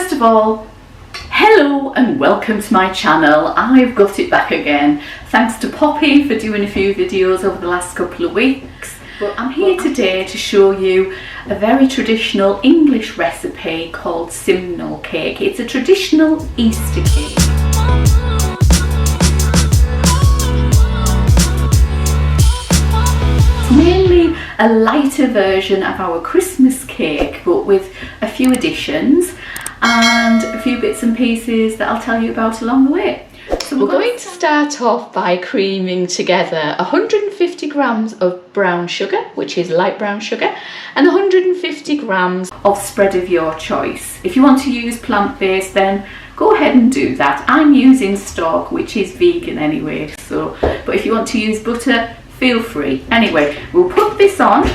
First of all, hello and welcome to my channel. I've got it back again. Thanks to Poppy for doing a few videos over the last couple of weeks. But I'm here today to show you a very traditional English recipe called Simnel cake. It's a traditional Easter cake. It's mainly a lighter version of our Christmas cake, but with a few additions and a few bits and pieces that I'll tell you about along the way. So we're going to start off by creaming together 150 grams of brown sugar, which is light brown sugar, and 150 grams of spread of your choice. If you want to use plant-based, then go ahead and do that. I'm using stock, which is vegan anyway, so but if you want to use butter, feel free. Anyway, we'll put this on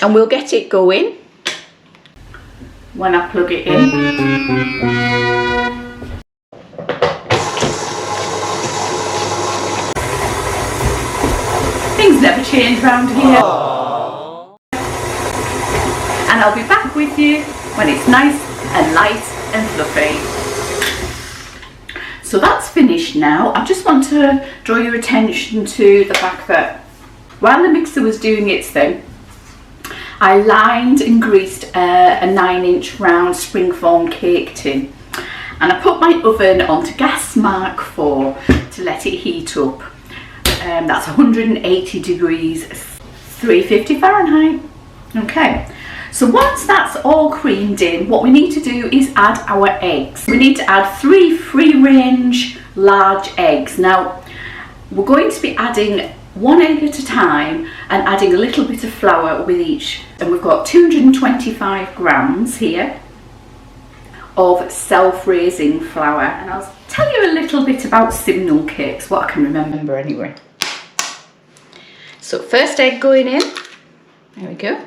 and we'll get it going when I plug it in. Things never change round here. Aww. And I'll be back with you when it's nice and light and fluffy. So that's finished now. I just want to draw your attention to the fact that while the mixer was doing its thing, I lined and greased a 9-inch round springform cake tin, and I put my oven onto gas mark 4 to let it heat up. That's 180 degrees, 350 Fahrenheit. Okay, so once that's all creamed in, what we need to do is add our eggs. We need to add 3 free-range large eggs. Now, we're going to be adding 1 egg at a time and adding a little bit of flour with each. And we've got 225 grams here of self-raising flour. And I'll tell you a little bit about Simnel cakes, what I can remember anyway. So first egg going in, there we go.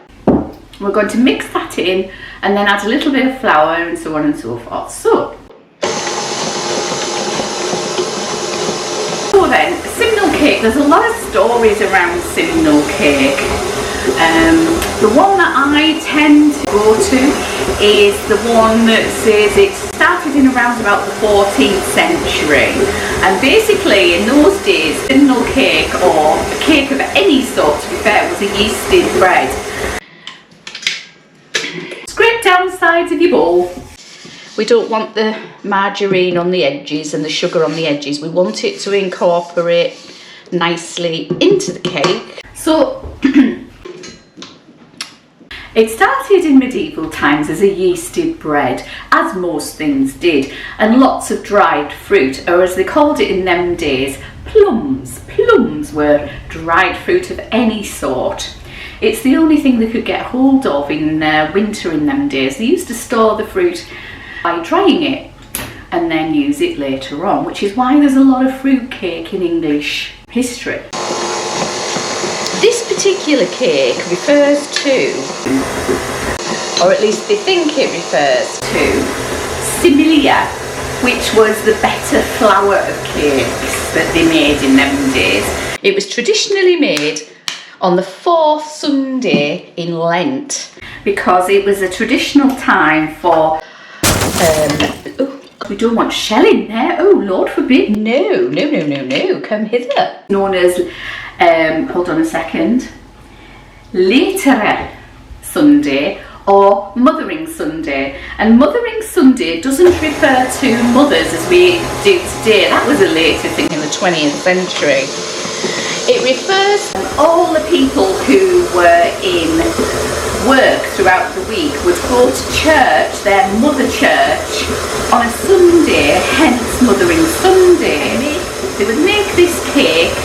We're going to mix that in and then add a little bit of flour and so on and so forth. So then, Simnel cake, there's a lot of stories around Simnel cake. The one that I tend to go to is the one that says it started in around about the 14th century. And basically in those days, Simnel cake, or a cake of any sort to be fair, was a yeasted bread. Scrape down the sides of your bowl. We don't want the margarine on the edges and the sugar on the edges. We want it to incorporate nicely into the cake. So it started in medieval times as a yeasted bread, as most things did, and lots of dried fruit, or as they called it in them days, plums. Plums were dried fruit of any sort. It's the only thing they could get hold of in winter in them days. They used to store the fruit by drying it and then use it later on, which is why there's a lot of fruit cake in English history. This particular cake refers to, or at least they think it refers to, similia, which was the better flour of cakes that they made in them days. It was traditionally made on the 4th Sunday in Lent because it was a traditional time for oh, we don't want shell in there. Oh, Lord forbid. No, no, no, no, no. Come hither. Known as, hold on a second, Laterer Sunday or Mothering Sunday. And Mothering Sunday doesn't refer to mothers as we do today. That was a later thing in the 20th century. It refers to all the people who were in work throughout the week would go to church, their mother church, on a Sunday, hence Mothering Sunday. They would make this cake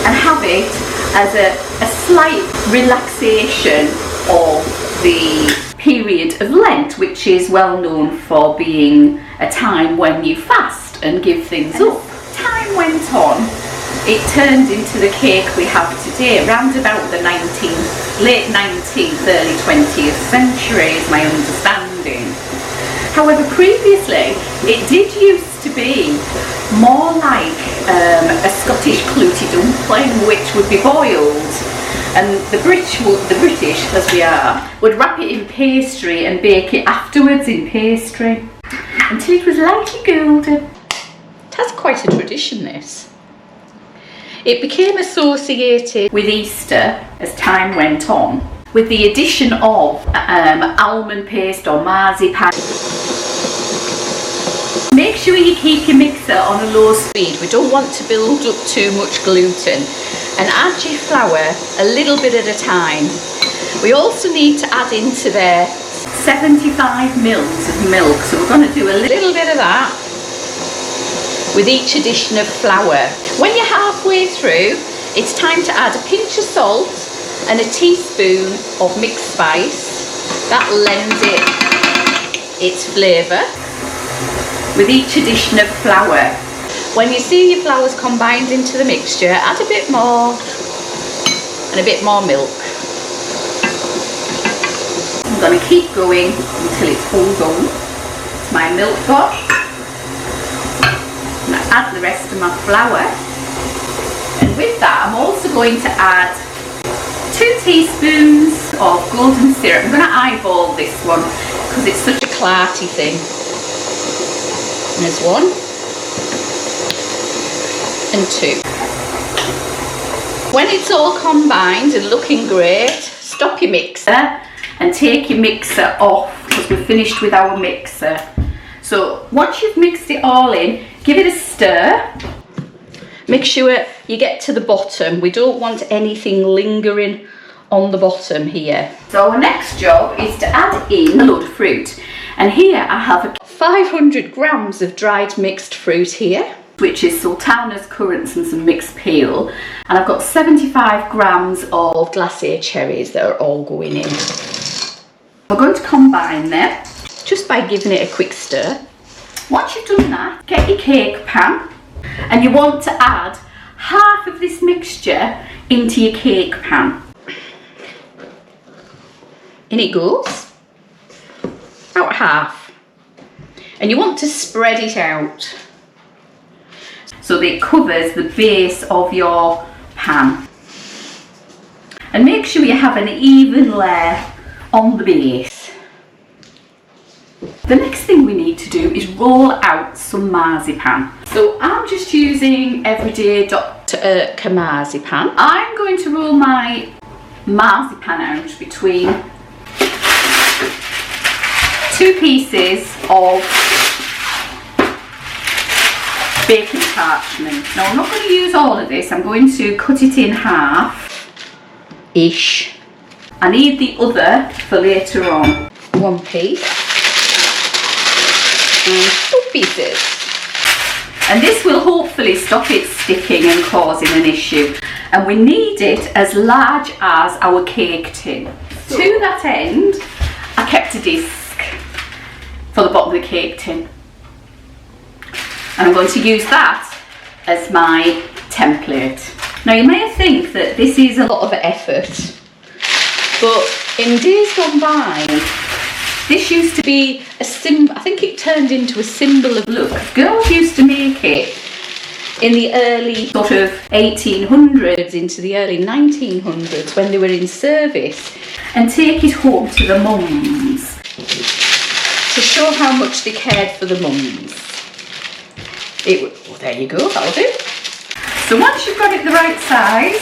and have it as a slight relaxation of the period of Lent, which is well known for being a time when you fast and give things up. Time went on. It turned into the cake we have today, around about the late 19th, early 20th century is my understanding. However, previously it did used to be more like a Scottish clouty dumpling, which would be boiled, and the British, as we are, would wrap it in pastry and bake it afterwards in pastry. until it was lightly golden. That's quite a tradition, this. It became associated with Easter as time went on, with the addition of almond paste or marzipan. Make sure you keep your mixer on a low speed. We don't want to build up too much gluten. And add your flour a little bit at a time. We also need to add into there 75 mils of milk. So we're going to do a little bit of that with each addition of flour. When you're halfway through, it's time to add a pinch of salt and a teaspoon of mixed spice. That lends it its flavour. With each addition of flour. When you see your flour's combined into the mixture, add a bit more and a bit more milk. I'm going to keep going until it's all done. It's my milk pot. I'm going to add the rest of my flour. And with that, I'm also going to add 2 teaspoons of golden syrup. I'm going to eyeball this one because it's such a clarty thing. There's 1 and 2. When it's all combined and looking great, stop your mixer and take your mixer off because we're finished with our mixer. So once you've mixed it all in, give it a stir. Make sure you get to the bottom. We don't want anything lingering on the bottom here. So our next job is to add in a load of fruit. And here I have 500 grams of dried mixed fruit here, which is sultanas, currants and some mixed peel. And I've got 75 grams of glacé cherries that are all going in. We're going to combine them just by giving it a quick stir. Once you've done that, get your cake pan and you want to add half of this mixture into your cake pan. In it goes, about half. And you want to spread it out so that it covers the base of your pan. And make sure you have an even layer on the base. The next thing we need to do is roll out some marzipan. So I'm just using everyday Dr. Oetker marzipan. I'm going to roll my marzipan out between 2 pieces of baking parchment. Now I'm not going to use all of this, I'm going to cut it in half-ish. I need the other for later on. 1 piece and 2 pieces. And this will hopefully stop it sticking and causing an issue. And we need it as large as our cake tin. To that end, I kept a disc for the bottom of the cake tin. And I'm going to use that as my template. Now you may think that this is a lot of effort, but in days gone by, this used to be a symbol. I think it turned into a symbol of luck. Girls used to make it in the early sort of 1800s into the early 1900s when they were in service and take it home to the mums to show how much they cared for the mums. Well, there you go, that'll do. So once you've got it the right size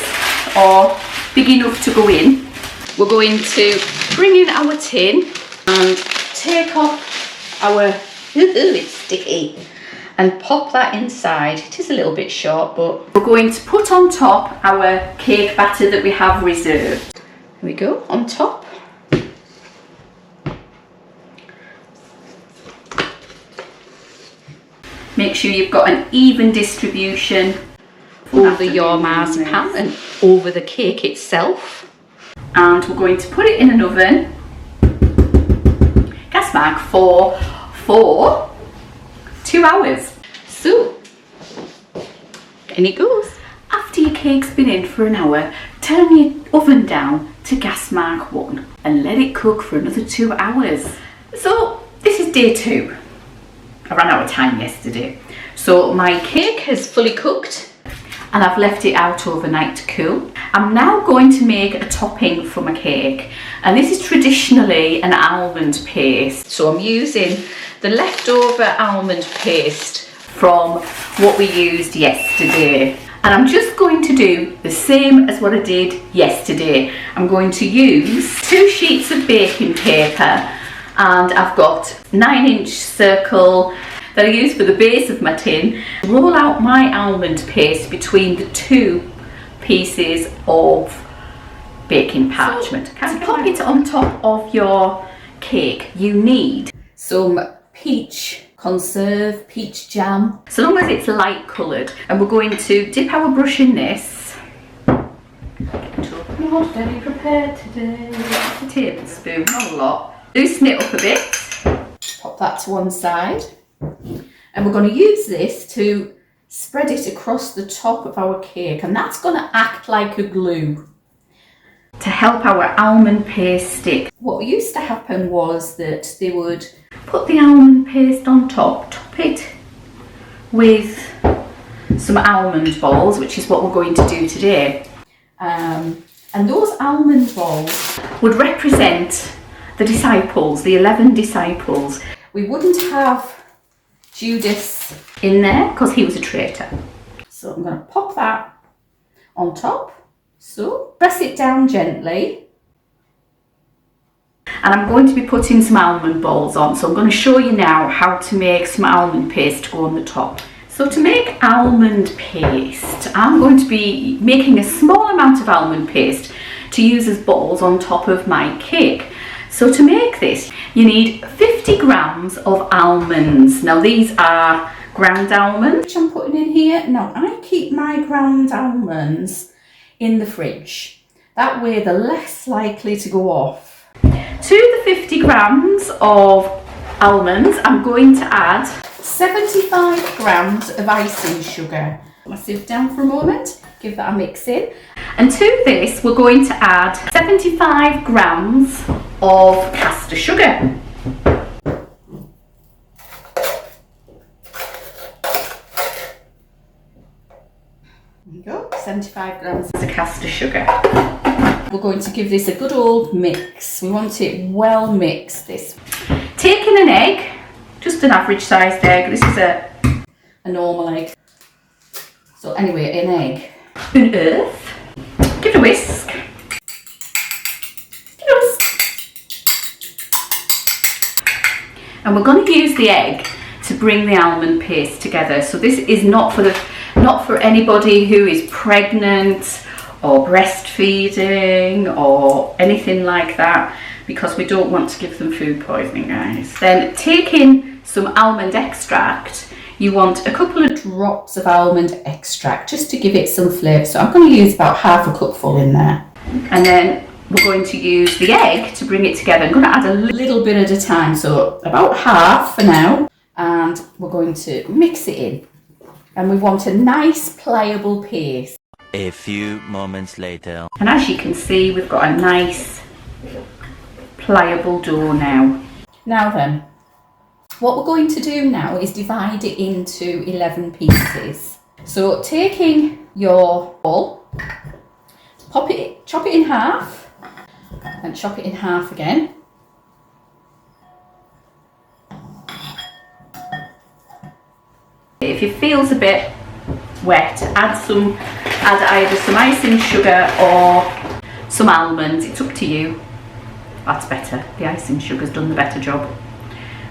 or big enough to go in, we're going to bring in our tin and take off our, it's sticky, and pop that inside. It is a little bit short, but we're going to put on top our cake batter that we have reserved. Here we go, on top. Make sure you've got an even distribution over your marzipan and over the cake itself. And we're going to put it in an oven, gas mark, for 2 hours. So, in it goes. After your cake's been in for an hour, turn your oven down to gas mark 1 and let it cook for another 2 hours. So, this is day 2. I ran out of time yesterday. So my cake has fully cooked and I've left it out overnight to cool. I'm now going to make a topping for my cake, and this is traditionally an almond paste. So I'm using the leftover almond paste from what we used yesterday. And I'm just going to do the same as what I did yesterday. I'm going to use 2 sheets of baking paper, and I've got 9-inch circle that I use for the base of my tin. Roll out my almond paste between the 2 pieces of baking parchment. So, to pop it on top of your cake, you need some peach conserve, peach jam, so long as it's light coloured. And we're going to dip our brush in this. Not very prepared today. A tablespoon, not a lot. Loosen it up a bit. Pop that to one side. And we're going to use this to spread it across the top of our cake, and that's going to act like a glue to help our almond paste stick. What used to happen was that they would put the almond paste on top it with some almond balls, which is what we're going to do today. And those almond balls would represent the disciples, the 11 disciples. We wouldn't have Judas in there because he was a traitor. So I'm going to pop that on top. So press it down gently. And I'm going to be putting some almond balls on. So I'm going to show you now how to make some almond paste to go on the top. So to make almond paste, I'm going to be making a small amount of almond paste to use as balls on top of my cake. So to make this, you need 50 grams of almonds. Now these are ground almonds, which I'm putting in here. Now I keep my ground almonds in the fridge. That way they're less likely to go off. To the 50 grams of almonds, I'm going to add 75 grams of icing sugar. I'll sieve down for a moment, give that a mix in. And to this, we're going to add 75 grams of caster sugar. There you go, 75 grams of caster sugar. We're going to give this a good old mix. We want it well mixed, this. Taking an egg, just an average sized egg. This is a normal egg. So anyway, an egg. An earth. Give it a whisk. Give it a whisk. And we're going to use the egg to bring the almond paste together. So this is not for anybody who is pregnant or breastfeeding or anything like that, because we don't want to give them food poisoning, guys. Then taking some almond extract, you want a couple of drops of almond extract just to give it some flavour. So I'm going to use about half a cupful in there. And then we're going to use the egg to bring it together. I'm going to add a little bit at a time, so about half for now. And we're going to mix it in. And we want a nice pliable paste. A few moments later. And as you can see, we've got a nice pliable dough now. Now then, what we're going to do now is divide it into 11 pieces. So taking your ball, chop it in half, and chop it in half again. If it feels a bit wet, add either some icing sugar or some almonds. It's up to you. That's better. The icing sugar's done the better job.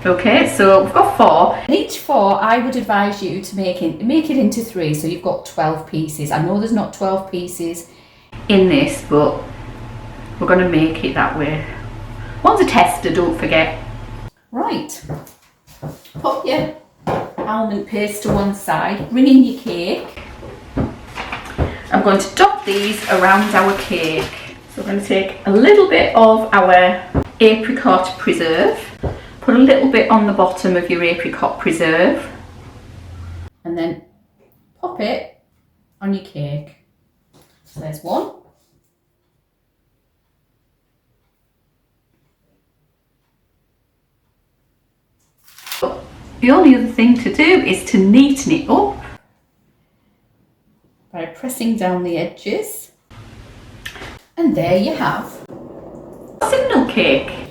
Okay, so we've got 4. And each 4, I would advise you to make it into 3, so you've got 12 pieces. I know there's not 12 pieces in this, but we're going to make it that way. One's a tester, don't forget. Right, pop your almond paste to one side, bring in your cake. I'm going to dot these around our cake. So we're going to take a little bit of our apricot preserve, put a little bit on the bottom of your apricot preserve, and then pop it on your cake. So there's one. The only other thing to do is to neaten it up by pressing down the edges. And there you have Simnel cake.